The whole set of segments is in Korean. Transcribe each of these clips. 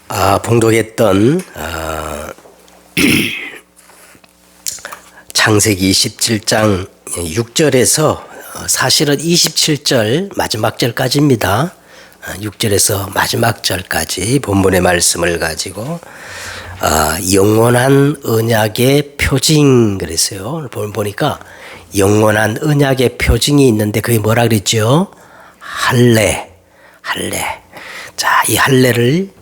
봉독했던 창세기 17장 6절에서 사실은 27절 마지막 절까지입니다. 6절에서 마지막 절까지 본문의 말씀을 가지고 영원한 언약의 표징 그랬어요. 보니까 영원한 언약의 표징이 있는데 그게 뭐라 그랬죠? 할례. 자, 이 할례를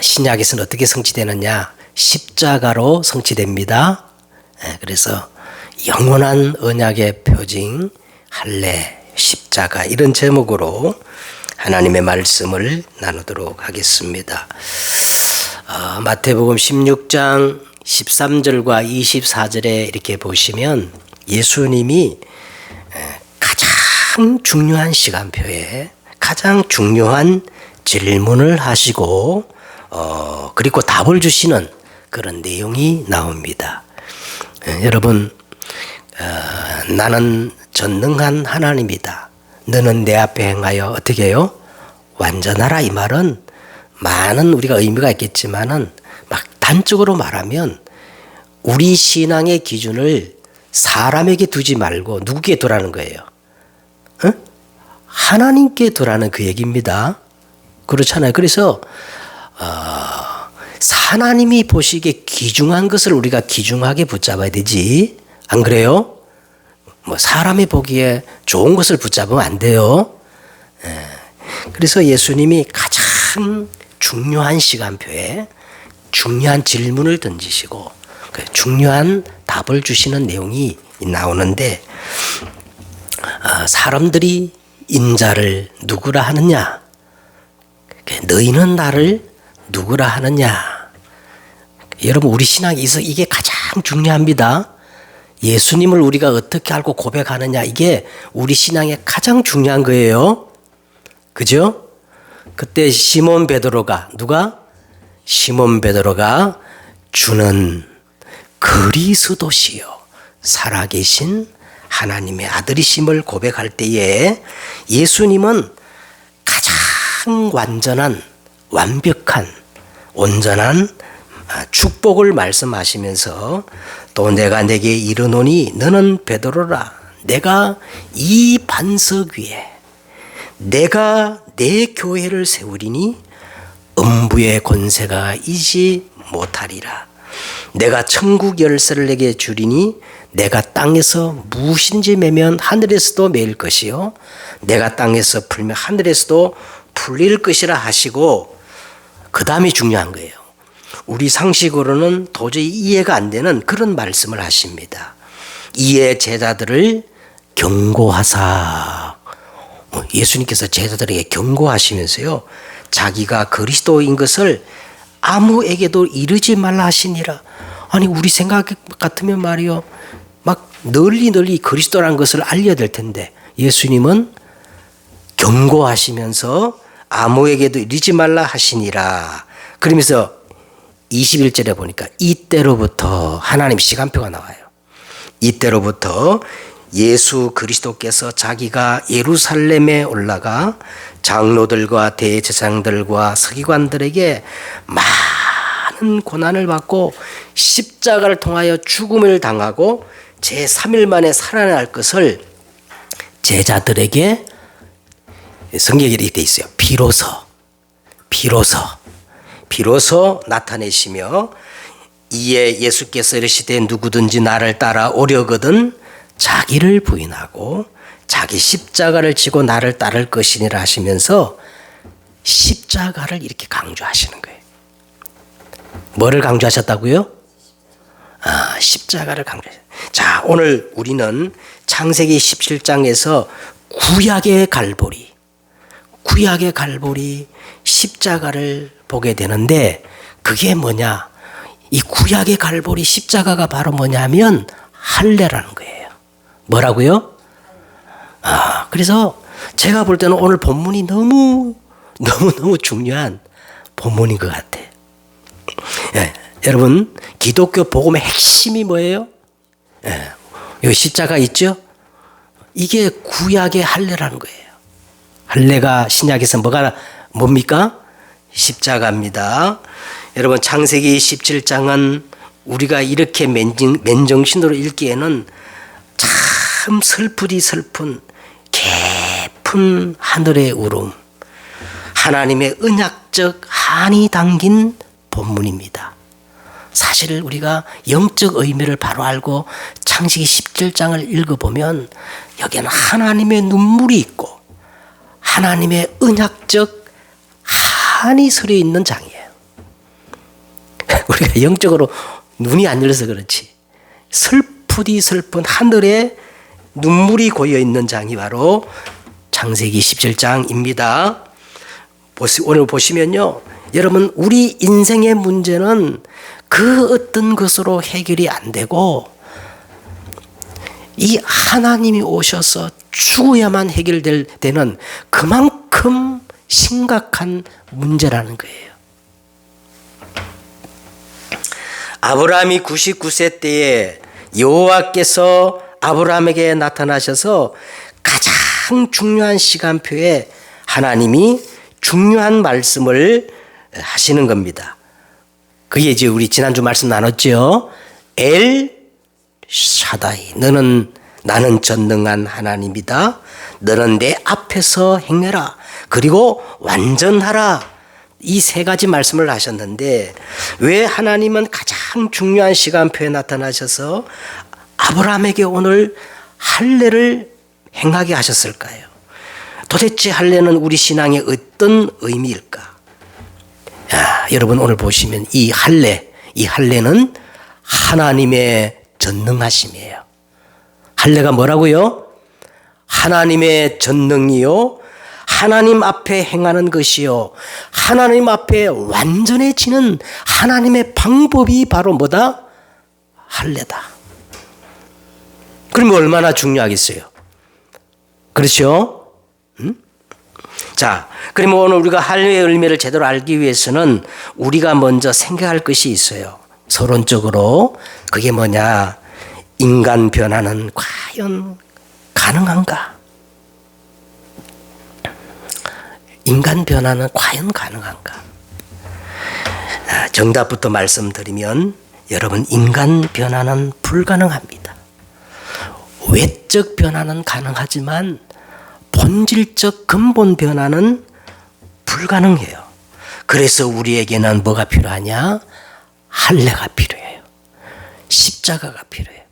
신약에서는 어떻게 성취되느냐? 십자가로 성취됩니다. 그래서 영원한 언약의 표징, 할례, 십자가 이런 제목으로 하나님의 말씀을 나누도록 하겠습니다. 마태복음 16장 13절과 24절에 이렇게 보시면 예수님이 가장 중요한 시간표에 가장 중요한 질문을 하시고 그리고 답을 주시는 그런 내용이 나옵니다. 여러분, 나는 전능한 하나님이다. 너는 내 앞에 행하여 어떻게 해요? 완전하라. 이 말은 많은 우리가 의미가 있겠지만은 막 단적으로 말하면 우리 신앙의 기준을 사람에게 두지 말고 누구에게 두라는 거예요? 하나님께 두라는 그 얘기입니다. 그렇잖아요. 그래서 하나님이 보시기에 귀중한 것을 우리가 귀중하게 붙잡아야 되지. 안 그래요? 뭐 사람이 보기에 좋은 것을 붙잡으면 안 돼요. 그래서 예수님이 가장 중요한 시간표에 중요한 질문을 던지시고 중요한 답을 주시는 내용이 나오는데 사람들이 인자를 누구라 하느냐? 너희는 나를 누구라 하느냐? 여러분, 우리 신앙에 있어 이게 가장 중요합니다. 예수님을 우리가 어떻게 알고 고백하느냐, 이게 우리 신앙에 가장 중요한 거예요. 그죠? 그때 시몬 베드로가 시몬 베드로가 주는 그리스도시요 살아계신 하나님의 아들이심을 고백할 때에 예수님은 가장 완전한 완벽한 온전한 축복을 말씀하시면서 또 내가 내게 이르노니 너는 베드로라. 내가 이 반석 위에 내가 내 교회를 세우리니 음부의 권세가 이지 못하리라. 내가 천국 열쇠를 내게 주리니 내가 땅에서 무엇인지 매면 하늘에서도 매일 것이요 내가 땅에서 풀면 하늘에서도 풀릴 것이라 하시고, 그 다음이 중요한 거예요. 우리 상식으로는 도저히 이해가 안 되는 그런 말씀을 하십니다. 이에 제자들을 경고하사. 예수님께서 제자들에게 경고하시면서요, 자기가 그리스도인 것을 아무에게도 이르지 말라 하시니라. 아니, 우리 생각 같으면 말이요, 막 널리 그리스도라는 것을 알려야 될 텐데 예수님은 경고하시면서 아무에게도 이르지 말라 하시니라. 그러면서 21절에 보니까 이때로부터 하나님 시간표가 나와요. 이때로부터 예수 그리스도께서 자기가 예루살렘에 올라가 장로들과 대제사장들과 서기관들에게 많은 고난을 받고 십자가를 통하여 죽음을 당하고 제3일 만에 살아날 것을 제자들에게 성경에 이렇게 돼 있어요. 비로소 나타내시며 이에 예수께서 이르시되 누구든지 나를 따라 오려거든 자기를 부인하고 자기 십자가를 지고 나를 따를 것이니라 하시면서 십자가를 이렇게 강조하시는 거예요. 뭐를 강조하셨다고요? 십자가를 강조하셨어요. 자, 오늘 우리는 창세기 17장에서 구약의 갈보리 십자가를 보게 되는데, 그게 뭐냐? 이 구약의 갈보리 십자가가 바로 뭐냐면 할례라는 거예요. 뭐라고요? 그래서 제가 볼 때는 오늘 본문이 너무 중요한 본문인 것 같아요. 여러분, 기독교 복음의 핵심이 뭐예요? 여기 십자가 있죠? 이게 구약의 할례라는 거예요. 할례가 신약에서 뭡니까? 십자가입니다. 여러분 창세기 17장은 우리가 이렇게 맨정신으로 읽기에는 참 슬프디 슬픈 깊은 하늘의 울음, 하나님의 언약적 한이 담긴 본문입니다. 사실 우리가 영적 의미를 바로 알고 창세기 17장을 읽어보면 여기에는 하나님의 눈물이 있고 하나님의 언약적 한이 서려 있는 장이에요. 우리가 영적으로 눈이 안 열려서 그렇지 슬프디 슬픈 하늘에 눈물이 고여 있는 장이 바로 창세기 17장입니다. 오늘 보시면요, 여러분 우리 인생의 문제는 그 어떤 것으로 해결이 안 되고 이 하나님이 오셔서 죽어야만 해결되는 그만큼 심각한 문제라는 거예요. 아브라함이 99세 때에 여호와께서 아브라함에게 나타나셔서 가장 중요한 시간표에 하나님이 중요한 말씀을 하시는 겁니다. 그게 이제 우리 지난주 말씀 나눴죠. 엘 샤다이, 나는 전능한 하나님이다. 너는 내 앞에서 행해라. 그리고 완전하라. 이 세 가지 말씀을 하셨는데 왜 하나님은 가장 중요한 시간표에 나타나셔서 아브라함에게 오늘 할례를 행하게 하셨을까요? 도대체 할례는 우리 신앙의 어떤 의미일까? 여러분 오늘 보시면 이 할례는 하나님의 전능하심이에요. 할례가 뭐라고요? 하나님의 전능이요, 하나님 앞에 행하는 것이요, 하나님 앞에 완전해지는 하나님의 방법이 바로 뭐다? 할례다. 그러면 얼마나 중요하겠어요? 그렇죠? 자, 그러면 오늘 우리가 할례의 의미를 제대로 알기 위해서는 우리가 먼저 생각할 것이 있어요. 서론적으로. 그게 뭐냐? 인간 변화는 과연 가능한가? 인간 변화는 과연 가능한가? 정답부터 말씀드리면 여러분, 인간 변화는 불가능합니다. 외적 변화는 가능하지만 본질적 근본 변화는 불가능해요. 그래서 우리에게는 뭐가 필요하냐? 할례가 필요해요. 십자가가 필요해요.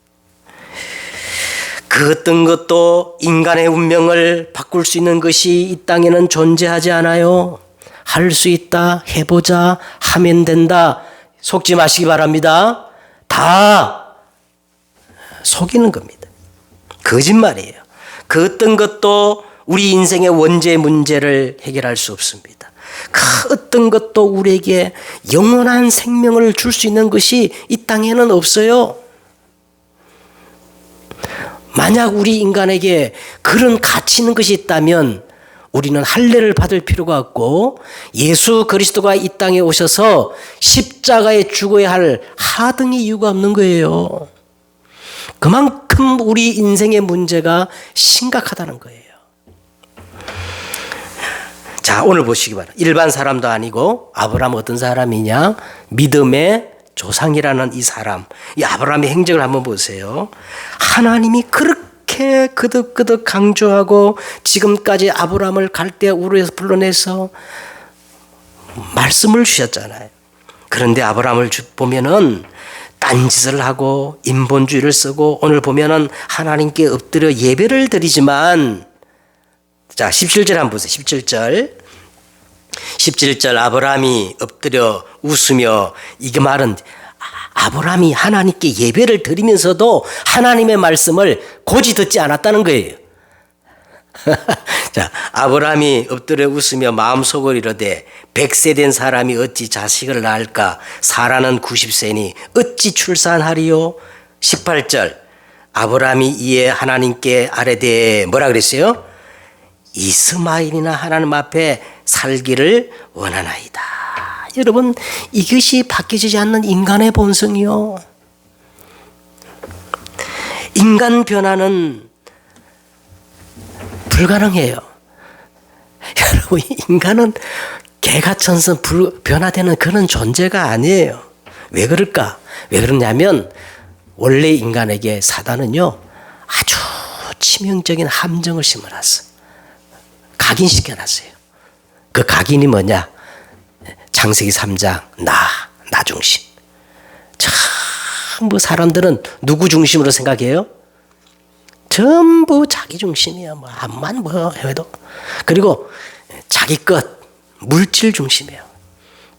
그 어떤 것도 인간의 운명을 바꿀 수 있는 것이 이 땅에는 존재하지 않아요. 할 수 있다, 해보자, 하면 된다. 속지 마시기 바랍니다. 다 속이는 겁니다. 거짓말이에요. 그 어떤 것도 우리 인생의 원죄 문제를 해결할 수 없습니다. 그 어떤 것도 우리에게 영원한 생명을 줄 수 있는 것이 이 땅에는 없어요. 만약 우리 인간에게 그런 가치 있는 것이 있다면 우리는 할례를 받을 필요가 없고 예수 그리스도가 이 땅에 오셔서 십자가에 죽어야 할 하등의 이유가 없는 거예요. 그만큼 우리 인생의 문제가 심각하다는 거예요. 자, 오늘 보시기 바랍니다. 일반 사람도 아니고 아브라함 어떤 사람이냐? 믿음의 조상이라는 이 사람, 이 아브라함의 행적을 한번 보세요. 하나님이 그렇게 그득그득 강조하고 지금까지 아브라함을 갈대아 우르에서 불러내서 말씀을 주셨잖아요. 그런데 아브라함을 보면은 딴짓을 하고 인본주의를 쓰고 오늘 보면은 하나님께 엎드려 예배를 드리지만, 자 17절 한번 보세요. 17절 아브라함이 엎드려 웃으며, 이게 말은 아브라함이 하나님께 예배를 드리면서도 하나님의 말씀을 고지 듣지 않았다는 거예요. 자, 아브라함이 엎드려 웃으며 마음속으로 이르되 100세 된 사람이 어찌 자식을 낳을까? 사라는 90세니 어찌 출산하리요? 18절 아브라함이 이에 하나님께 아뢰되 뭐라 그랬어요? 이스마엘이나 하나님 앞에 살기를 원하나이다. 여러분, 이것이 바뀌지 않는 인간의 본성이요. 인간 변화는 불가능해요. 여러분, 인간은 개가천선 변화되는 그런 존재가 아니에요. 왜 그럴까? 왜 그러냐면 원래 인간에게 사단은요 아주 치명적인 함정을 심어놨어. 각인시켜놨어요. 그 각인이 뭐냐? 창세기 3장 나 중심. 전부 사람들은 누구 중심으로 생각해요? 전부 자기 중심이야. 뭐 암만 뭐 해도. 그리고 자기 것 물질 중심이에요.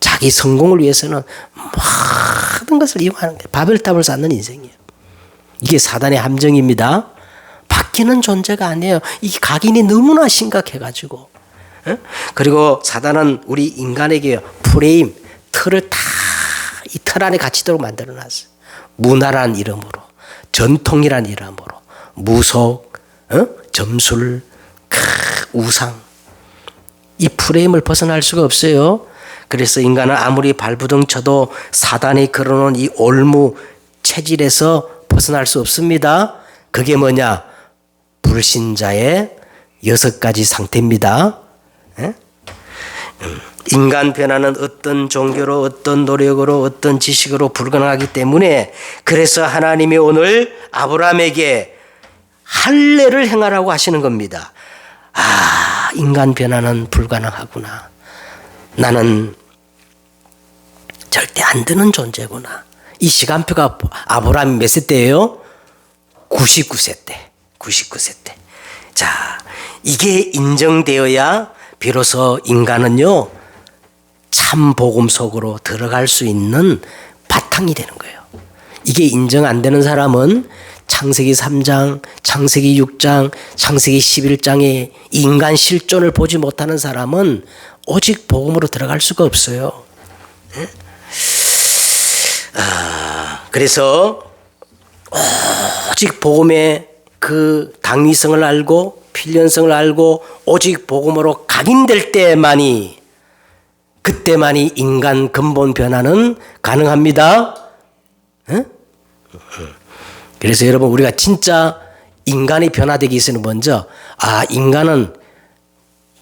자기 성공을 위해서는 모든 것을 이용하는 게 바벨탑을 쌓는 인생이에요. 이게 사단의 함정입니다. 바뀌는 존재가 아니에요. 이 각인이 너무나 심각해가지고. 그리고 사단은 우리 인간에게 프레임, 틀을 다 이 틀 안에 갇히도록 만들어놨어요. 문화라는 이름으로, 전통이라는 이름으로, 무속, 점술, 우상. 이 프레임을 벗어날 수가 없어요. 그래서 인간은 아무리 발부둥 쳐도 사단이 걸어놓은 이 올무 체질에서 벗어날 수 없습니다. 그게 뭐냐? 불신자의 6가지 상태입니다. 인간 변화는 어떤 종교로, 어떤 노력으로, 어떤 지식으로 불가능하기 때문에 그래서 하나님이 오늘 아브라함에게 할례를 행하라고 하시는 겁니다. 아, 인간 변화는 불가능하구나. 나는 절대 안 되는 존재구나. 이 시간표가 아브라함이 몇 세 때예요? 99세 때. 99세 때. 자, 이게 인정되어야 비로소 인간은요, 참 복음 속으로 들어갈 수 있는 바탕이 되는 거예요. 이게 인정 안 되는 사람은 창세기 3장, 창세기 6장, 창세기 11장의 인간 실존을 보지 못하는 사람은 오직 복음으로 들어갈 수가 없어요. 그래서 오직 복음의 그 당위성을 알고 필연성을 알고 오직 복음으로 각인될 때만이, 그때만이 인간 근본 변화는 가능합니다. 그래서 여러분, 우리가 진짜 인간이 변화되기 위해서는 먼저 인간은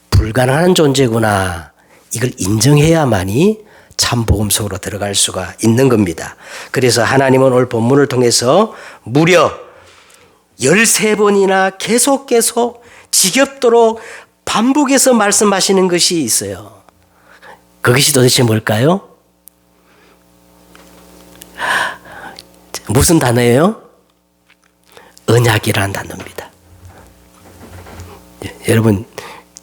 불가능한 존재구나, 이걸 인정해야만이 참 복음 속으로 들어갈 수가 있는 겁니다. 그래서 하나님은 오늘 본문을 통해서 무려 13번이나 계속 지겹도록 반복해서 말씀하시는 것이 있어요. 그것이 도대체 뭘까요? 무슨 단어예요? 언약이라는 단어입니다. 여러분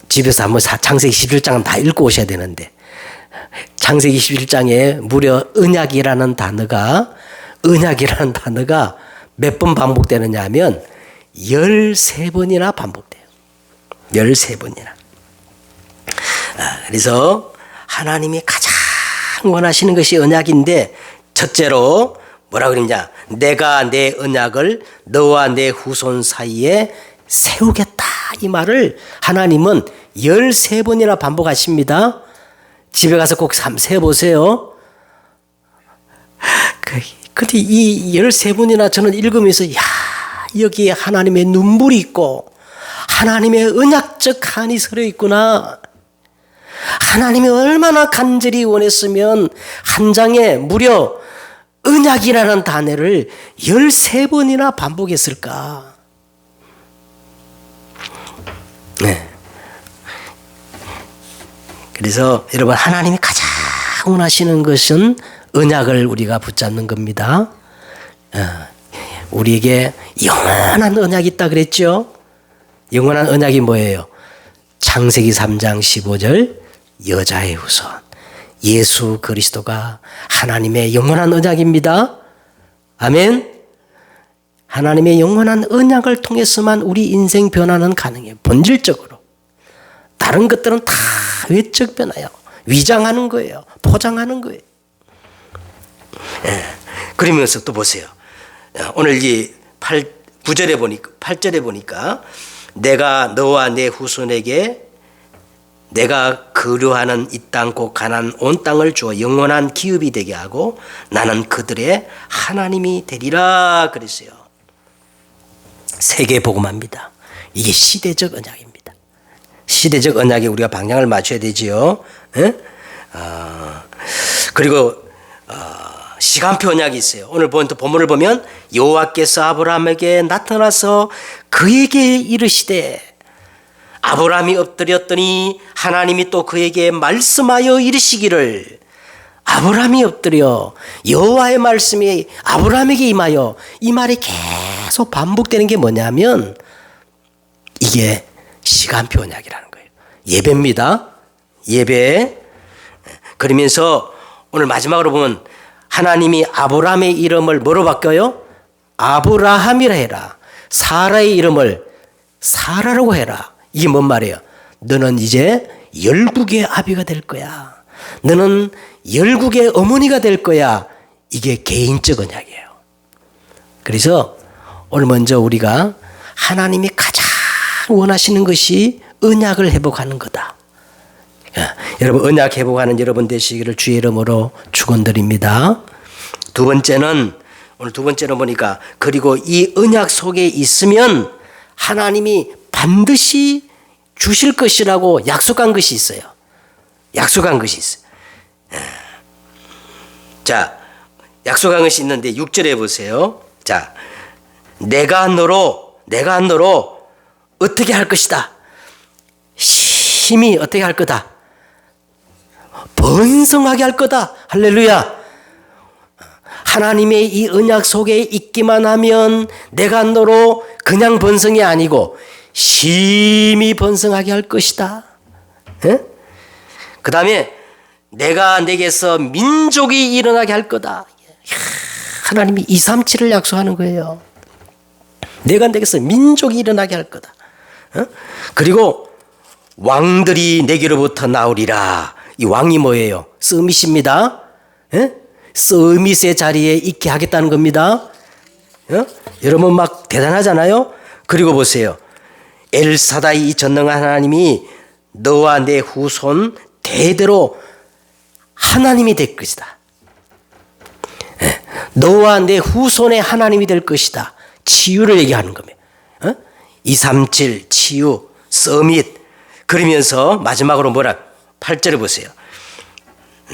집에서 한번 창세기 11장은 다 읽고 오셔야 되는데, 창세기 11장에 무려 언약이라는 단어가 몇 번 반복되느냐 하면 13번이나 반복돼요. 13번이나. 그래서 하나님이 가장 원하시는 것이 언약인데, 첫째로 뭐라 그러냐? 내가 내 언약을 너와 내 후손 사이에 세우겠다. 이 말을 하나님은 13번이나 반복하십니다. 집에 가서 꼭 세어보세요. 근데 이 13번이나 저는 읽으면서, 여기에 하나님의 눈물이 있고 하나님의 언약적 한이 서려 있구나. 하나님이 얼마나 간절히 원했으면 한 장에 무려 언약이라는 단어를 13번이나 반복했을까. 네. 그래서 여러분, 하나님이 가장 원하시는 것은 언약을 우리가 붙잡는 겁니다. 우리에게 영원한 언약이 있다 그랬죠. 영원한 언약이 뭐예요? 창세기 3장 15절 여자의 후손 예수 그리스도가 하나님의 영원한 언약입니다. 아멘. 하나님의 영원한 언약을 통해서만 우리 인생 변화는 가능해요. 본질적으로. 다른 것들은 다 외적 변화예요. 위장하는 거예요. 포장하는 거예요. 그러면서 또 보세요. 오늘 이 8절에 보니까 내가 너와 내 후손에게 내가 거류하는 이 땅 곧 가나안 온 땅을 주어 영원한 기업이 되게 하고 나는 그들의 하나님이 되리라 그랬어요. 세계 복음화입니다. 이게 시대적 언약입니다. 시대적 언약에 우리가 방향을 맞춰야 되지요. 예? 그리고 시간표 언약이 있어요. 오늘 본문을 보면 여호와께서 아브라함에게 나타나서 그에게 이르시되, 아브라함이 엎드렸더니 하나님이 또 그에게 말씀하여 이르시기를, 아브라함이 엎드려 여호와의 말씀이 아브라함에게 임하여, 이 말이 계속 반복되는 게 뭐냐면 이게 시간표 언약이라는 거예요. 예배입니다. 예배. 그러면서 오늘 마지막으로 보면 하나님이 아브라함의 이름을 뭐로 바뀌어요? 아브라함이라 해라. 사라의 이름을 사라라고 해라. 이게 뭔 말이에요? 너는 이제 열국의 아비가 될 거야. 너는 열국의 어머니가 될 거야. 이게 개인적 언약이에요. 그래서 오늘 먼저 우리가 하나님이 가장 원하시는 것이 언약을 회복하는 거다. 여러분, 언약 회복하는 여러분 되시기를 주의 이름으로 축원드립니다. 오늘 두 번째는 보니까, 그리고 이 언약 속에 있으면 하나님이 반드시 주실 것이라고 약속한 것이 있어요. 약속한 것이 있어요. 자, 약속한 것이 있는데 6절에 보세요. 자, 내가 너로 어떻게 할 것이다. 심히 어떻게 할 거다. 번성하게 할 거다. 할렐루야. 하나님의 이 언약 속에 있기만 하면 내가 너로 그냥 번성이 아니고 심히 번성하게 할 것이다. 그 다음에 내가 내게서 민족이 일어나게 할 거다. 하나님이 237을 약속하는 거예요. 내가 내게서 민족이 일어나게 할 거다. 그리고 왕들이 내게로부터 나오리라. 이 왕이 뭐예요? 서밋입니다. 서밋의 자리에 있게 하겠다는 겁니다. 여러분 막 대단하잖아요. 그리고 보세요. 엘사다이, 이 전능한 하나님이 너와 내 후손 대대로 하나님이 될 것이다. 너와 내 후손의 하나님이 될 것이다. 치유를 얘기하는 겁니다. 237 치유, 서밋. 그러면서 마지막으로 뭐라? 8절에 보세요.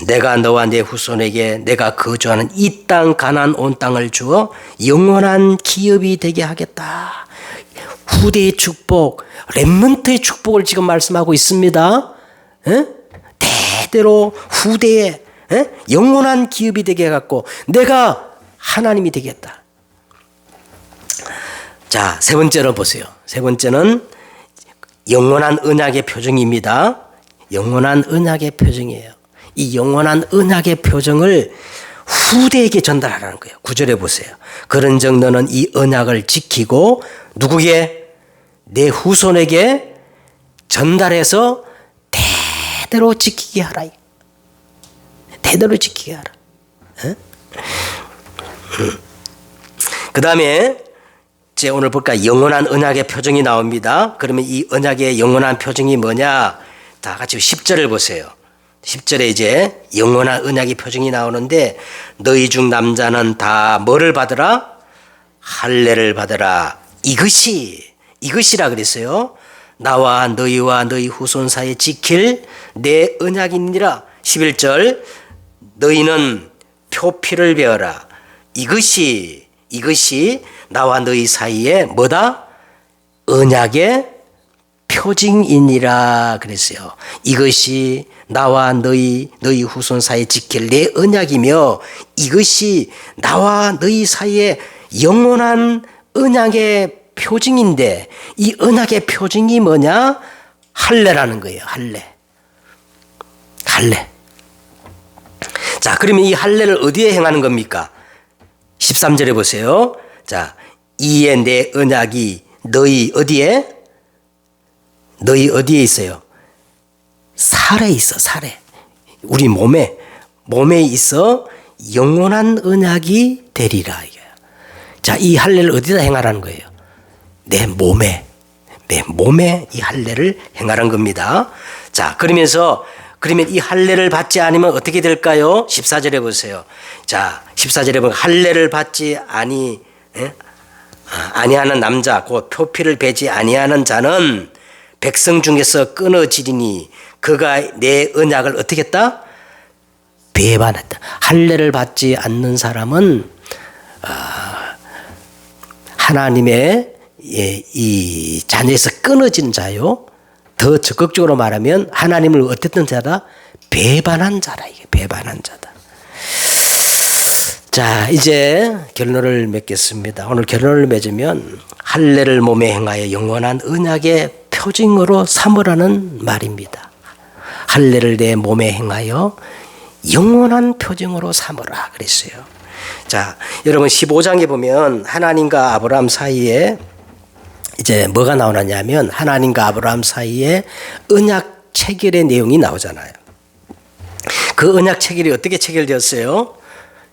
내가 너와 내 후손에게 내가 거주하는 이 땅 가나안 온 땅을 주어 영원한 기업이 되게 하겠다. 후대의 축복, 렘넌트의 축복을 지금 말씀하고 있습니다. 대대로 후대에 영원한 기업이 되게 해갖고 내가 하나님이 되겠다. 자, 세 번째로 보세요. 세 번째는 영원한 언약의 표정입니다. 영원한 언약의 표정이에요. 이 영원한 언약의 표정을 후대에게 전달하라는 거예요. 9절에 보세요. 그런즉 너는 이 언약을 지키고 누구에게? 내 후손에게 전달해서 대대로 지키게 하라. 대대로 지키게 하라. 그 다음에 이제 오늘 볼까? 영원한 언약의 표정이 나옵니다. 그러면 이 언약의 영원한 표정이 뭐냐? 다 같이 10절을 보세요. 10절에 이제 영원한 언약의 표정이 나오는데, 너희 중 남자는 다 뭐를 받으라? 할례를 받으라. 이것이라 그랬어요. 나와 너희와 너희 후손 사이에 지킬 내 언약이니라. 11절 너희는 표피를 베어라. 이것이 나와 너희 사이에 뭐다? 언약의 표징이니라 그랬어요. 이것이 나와 너희 후손 사이에 지킬 내 언약이며, 이것이 나와 너희 사이에 영원한 언약의 표징인데, 이 언약의 표징이 뭐냐? 할례라는 거예요. 할례. 자, 그러면 이 할례를 어디에 행하는 겁니까? 13절에 보세요. 자, 이에 내 언약이 너희 어디에 있어요? 살에 있어. 살에. 우리 몸에 있어 영원한 언약이 되리라. 자, 이 할례를 어디다 행하라는 거예요? 내 몸에 이 할례를 행하라는 겁니다. 자, 그러면 이 할례를 받지 않으면 어떻게 될까요? 14절에 보세요. 자, 14절에 보면 할례를 받지 아니하는 남자, 곧 표피를 베지 아니하는 자는 백성 중에서 끊어지리니 그가 내 언약을 어떻게 했다? 배반했다. 할례를 받지 않는 사람은 하나님의 이 자녀에서 끊어진 자요. 더 적극적으로 말하면 하나님을 어땠던 자다? 배반한 자라. 이게 배반한 자다. 자, 이제 결론을 맺겠습니다. 오늘 결론을 맺으면 할례를 몸에 행하여 영원한 언약의 표징으로 삼으라는 말입니다. 할례를 내 몸에 행하여 영원한 표징으로 삼으라 그랬어요. 자, 여러분 15장에 보면 하나님과 아브라함 사이에 이제 뭐가 나오느냐면 하나님과 아브라함 사이에 언약 체결의 내용이 나오잖아요. 그 언약 체결이 어떻게 체결되었어요?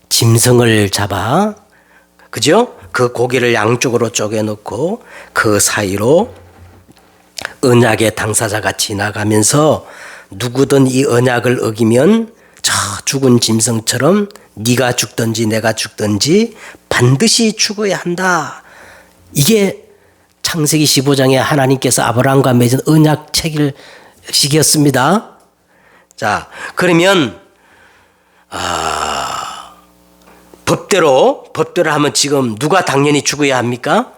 짐승을 잡아, 그죠? 그 고기를 양쪽으로 쪼개놓고 그 사이로 언약의 당사자가 지나가면서 누구든 이 언약을 어기면 저 죽은 짐승처럼 네가 죽든지 내가 죽든지 반드시 죽어야 한다. 이게 창세기 15장에 하나님께서 아브라함과 맺은 언약 체결식이었습니다. 자, 그러면 법대로 하면 지금 누가 당연히 죽어야 합니까?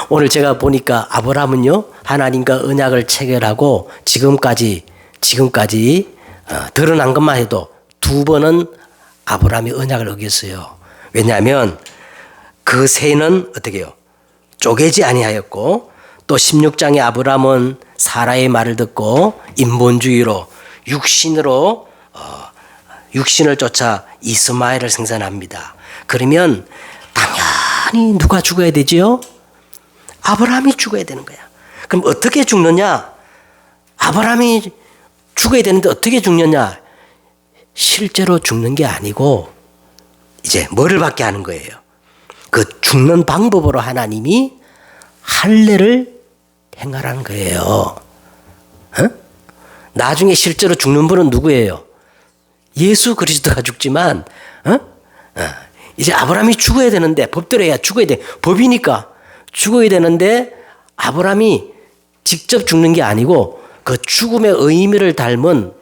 오늘 제가 보니까 아브라함은요 하나님과 언약을 체결하고 지금까지 드러난 것만 해도 2번은 아브라함이 언약을 어겼어요. 왜냐하면 그 새는 어떻게 해요? 쪼개지 아니하였고 또 16장에 아브라함은 사라의 말을 듣고 인본주의로 육신을 쫓아 이스마엘을 생산합니다. 그러면 당연히 누가 죽어야 되지요? 아브라함이 죽어야 되는 거야. 그럼 어떻게 죽느냐? 아브라함이 죽어야 되는데 어떻게 죽느냐? 실제로 죽는 게 아니고 이제 뭐를 받게 하는 거예요? 그 죽는 방법으로 하나님이 할례를 행하라는 거예요. 나중에 실제로 죽는 분은 누구예요? 예수 그리스도가 죽지만 이제 아브라함이 죽어야 되는데 법대로 해야 죽어야 돼. 법이니까 죽어야 되는데 아브라함이 직접 죽는 게 아니고 그 죽음의 의미를 담은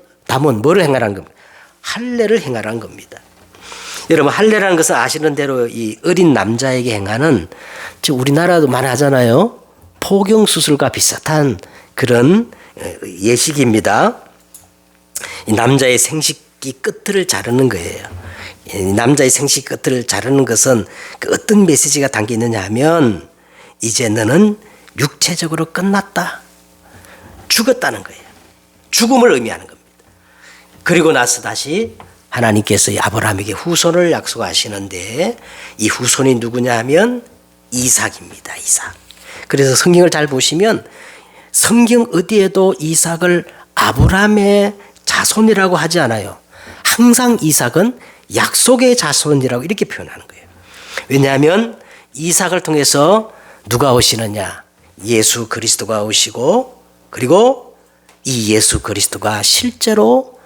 뭐를 행하라는 겁니다. 할례를 행하라는 겁니다. 여러분 할례라는 것은 아시는 대로 이 어린 남자에게 행하는 지금 우리나라도 많이 하잖아요. 포경 수술과 비슷한 그런 예식입니다. 이 남자의 생식기 끝을 자르는 거예요. 이 남자의 생식 끝을 자르는 것은 그 어떤 메시지가 담겨 있느냐 하면 이제 너는 육체적으로 끝났다. 죽었다는 거예요. 죽음을 의미하는 겁니다. 그리고 나서 다시 하나님께서 아브라함에게 후손을 약속하시는데 이 후손이 누구냐 하면 이삭입니다. 이삭. 그래서 성경을 잘 보시면 성경 어디에도 이삭을 아브라함의 자손이라고 하지 않아요. 항상 이삭은 약속의 자손이라고 이렇게 표현하는 거예요. 왜냐하면 이삭을 통해서 누가 오시느냐? 예수 그리스도가 오시고 그리고 이 예수 그리스도가 실제로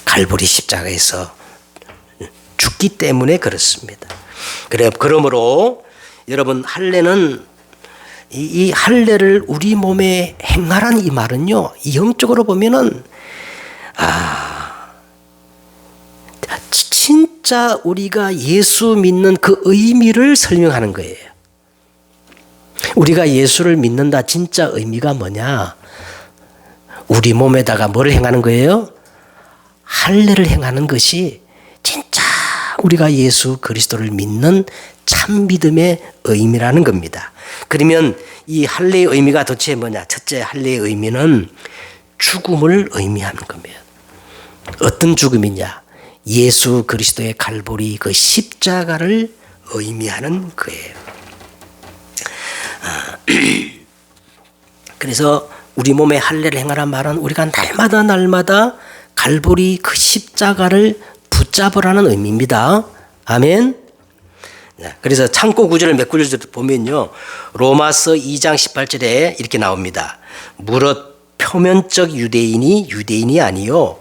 갈보리 십자가에서 죽기 때문에 그렇습니다. 그러므로 여러분 할례는 이 할례를 우리 몸에 행하라는 이 말은요. 영적으로 보면은 진짜 우리가 예수 믿는 그 의미를 설명하는 거예요. 우리가 예수를 믿는다 진짜 의미가 뭐냐? 우리 몸에다가 뭐를 행하는 거예요? 할례를 행하는 것이 진짜 우리가 예수 그리스도를 믿는 참 믿음의 의미라는 겁니다. 그러면 이 할례의 의미가 도대체 뭐냐? 첫째 할례의 의미는 죽음을 의미하는 겁니다. 어떤 죽음이냐? 예수 그리스도의 갈보리 그 십자가를 의미하는 거예요. 그래서 우리 몸에 할례를 행하란 말은 우리가 날마다 갈보리 그 십자가를 붙잡으라는 의미입니다. 아멘. 그래서 참고 구절을 몇 구절 보면요. 로마서 2장 18절에 이렇게 나옵니다. 무릇 표면적 유대인이 아니요.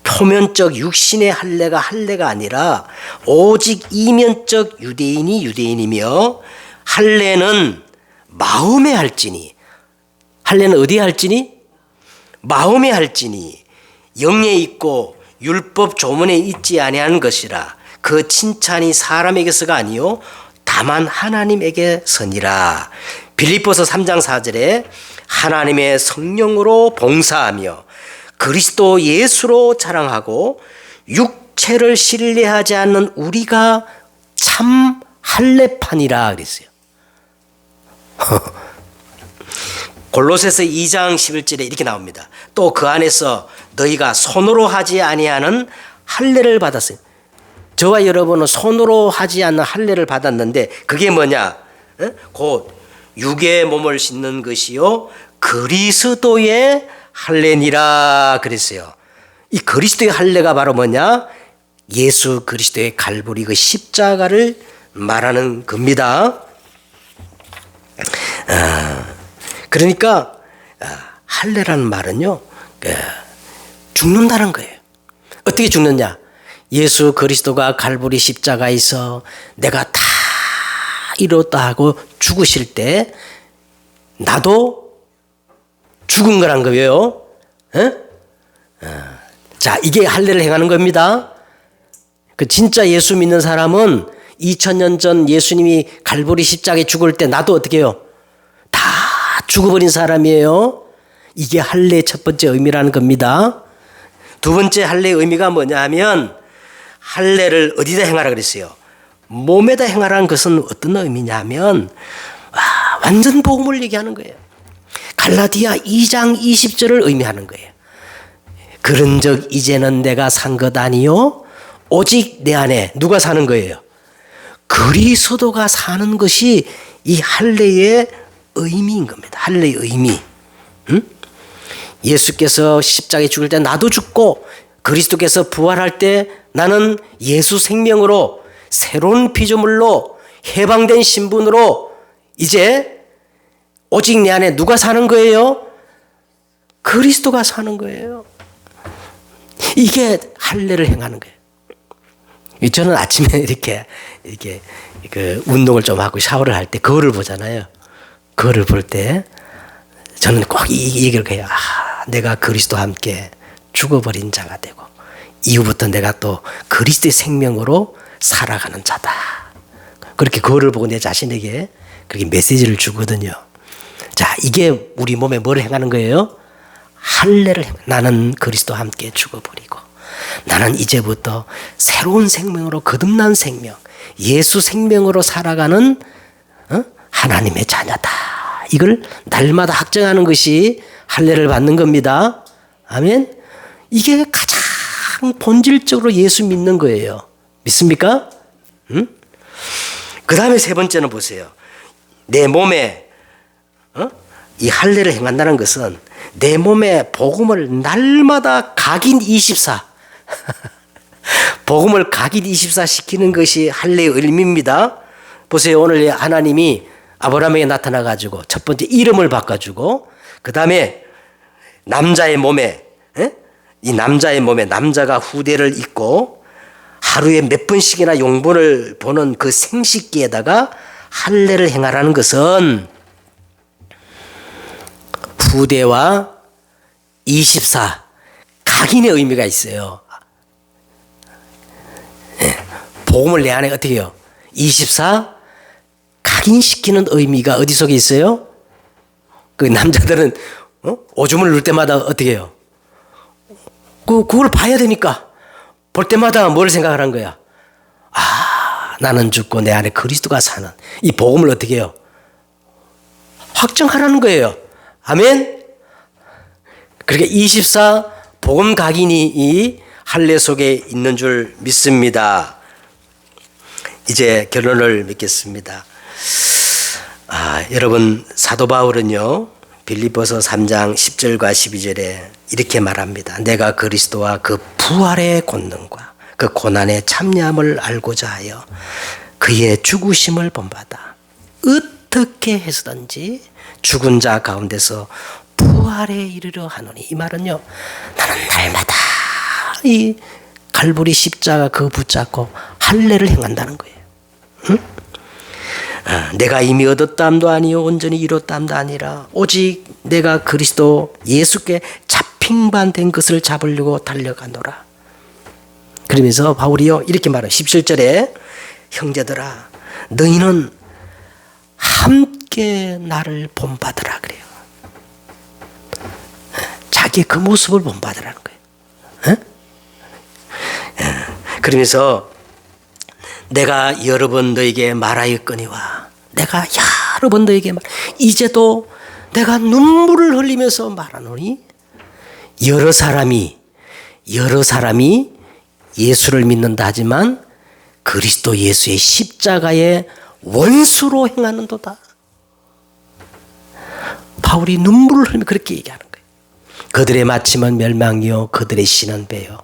표면적 육신의 할례가 아니라 오직 이면적 유대인이 유대인이며 할례는 마음에 할지니, 할례는 어디에 할지니? 마음에 할지니 영에 있고 율법 조문에 있지 아니하는 것이라. 그 칭찬이 사람에게서가 아니요 다만 하나님에게서니라. 빌립보서 3장 4절에 하나님의 성령으로 봉사하며 그리스도 예수로 자랑하고 육체를 신뢰하지 않는 우리가 참 할례판이라 그랬어요. 골로새서 2장 11절에 이렇게 나옵니다. 또 그 안에서 너희가 손으로 하지 아니하는 할례를 받았어요. 저와 여러분은 손으로 하지 않는 할례를 받았는데 그게 뭐냐? 곧 육의 몸을 씻는 것이요 그리스도의 할례니라 그랬어요. 이 그리스도의 할례가 바로 뭐냐? 예수 그리스도의 갈보리 그 십자가를 말하는 겁니다. 그러니까 할례라는 말은요 죽는다는 거예요. 어떻게 죽느냐? 예수 그리스도가 갈보리 십자가에서 내가 다 이뤘다 하고 죽으실 때 나도 죽은 거란 거예요. 자, 이게 할례를 행하는 겁니다. 그 진짜 예수 믿는 사람은 2000년 전 예수님이 갈보리 십자가에 죽을 때 나도 어떻게 해요? 다 죽어버린 사람이에요. 이게 할례의 첫 번째 의미라는 겁니다. 두 번째 할례의 의미가 뭐냐 하면 할례를 어디다 행하라 그랬어요? 몸에다 행하라는 것은 어떤 의미냐 하면 완전 복음을 얘기하는 거예요. 갈라디아 2장 20절을 의미하는 거예요. 그런즉 이제는 내가 산 것 아니요 오직 내 안에 누가 사는 거예요? 그리스도가 사는 것이 이 할례의 의미인 겁니다. 할례의 의미. 예수께서 십자가에 죽을 때 나도 죽고 그리스도께서 부활할 때 나는 예수 생명으로 새로운 피조물로 해방된 신분으로 이제 오직 내 안에 누가 사는 거예요? 그리스도가 사는 거예요. 이게 할례를 행하는 거예요. 저는 아침에 이렇게 그 운동을 좀 하고 샤워를 할 때 거울을 보잖아요. 거울을 볼 때 저는 꼭 이 얘기를 해요. 내가 그리스도와 함께 죽어버린 자가 되고 이후부터 내가 또 그리스도의 생명으로 살아가는 자다. 그렇게 거울을 보고 내 자신에게 그렇게 메시지를 주거든요. 자, 이게 우리 몸에 뭘 행하는 거예요? 할례를 나는 그리스도와 함께 죽어버리고 나는 이제부터 새로운 생명으로 거듭난 생명, 예수 생명으로 살아가는 하나님의 자녀다. 이걸 날마다 확정하는 것이 할례를 받는 겁니다. 아멘. 이게 가장 본질적으로 예수 믿는 거예요. 믿습니까? 그 다음에 세 번째는 보세요. 내 몸에 이 할례를 행한다는 것은 내 몸에 복음을 날마다 각인 24 복음을 각인 24 시키는 것이 할례의 의미입니다. 보세요. 오늘 하나님이 아브라함에게 나타나가지고 첫 번째 이름을 바꿔주고 그 다음에 남자의 몸에 이 남자의 몸에 남자가 후대를 입고 하루에 몇 번씩이나 용본을 보는 그 생식기에다가 할례를 행하라는 것은 후대와 24 각인의 의미가 있어요. 복음을 내 안에 어떻게 해요? 24 각인시키는 의미가 어디 속에 있어요? 그 남자들은 오줌을 누를 때마다 어떻게 해요? 그걸 봐야 되니까 볼 때마다 뭘 생각하는 거야? 나는 죽고 내 안에 그리스도가 사는 이 복음을 어떻게 해요? 확정하라는 거예요. 아멘. 그러니까 24 복음 각인이 이 할례 속에 있는 줄 믿습니다. 이제 결론을 맺겠습니다. 여러분 사도 바울은요 빌립보서 3장 10절과 12절에 이렇게 말합니다. 내가 그리스도와 그 부활의 권능과 그 고난의 참여함을 알고자 하여 그의 죽으심을 본받아 어떻게 해서든지 죽은 자 가운데서 부활에 이르려 하노니. 이 말은요 나는 날마다 이 갈보리 십자가 그거 붙잡고 할례를 행한다는 거예요. 내가 이미 얻었담도 아니요 온전히 이뤘담도 아니라 오직 내가 그리스도 예수께 잡힌 바 된 것을 잡으려고 달려가노라. 그러면서 바울이요 이렇게 말해요. 17절에 형제들아 너희는 함께 나를 본받으라 그래요. 자기의 그 모습을 본받으라는 거예요. 그러면서 내가 여러 번 너에게 말하였거니와 내가 여러 번 너에게 이제도 내가 눈물을 흘리면서 말하노니 여러 사람이 예수를 믿는다 하지만 그리스도 예수의 십자가의 원수로 행하는도다. 바울이 눈물을 흘리며 그렇게 얘기하는 거예요. 그들의 마침은 멸망이요 그들의 신은 배요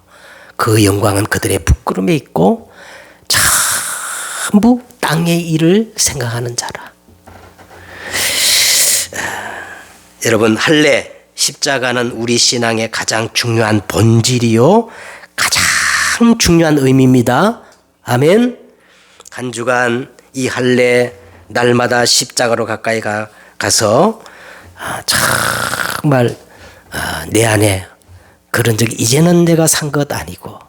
그 영광은 그들의 부끄러움에 있고 전부 땅의 일을 생각하는 자라. 여러분 할례 십자가는 우리 신앙의 가장 중요한 본질이요 가장 중요한 의미입니다. 아멘. 한 주간 이 할례 날마다 십자가로 가까이 가서 정말 내 안에 그런 적 이제는 내가 산 것 아니고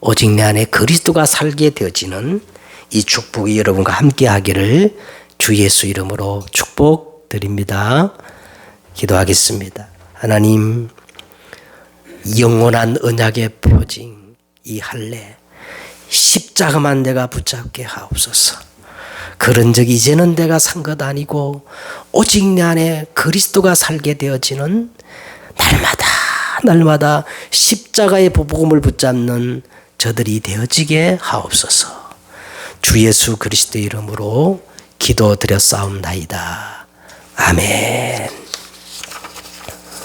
오직 내 안에 그리스도가 살게 되어지는 이 축복이 여러분과 함께 하기를 주 예수 이름으로 축복드립니다. 기도하겠습니다. 하나님 영원한 언약의 표징 이 할례 십자가만 내가 붙잡게 하옵소서. 그런 적 이제는 내가 산 것 아니고 오직 내 안에 그리스도가 살게 되어지는 날마다 십자가의 복음을 붙잡는 저들이 되어지게 하옵소서. 주 예수 그리스도 이름으로 기도드렸사옵나이다. 아멘.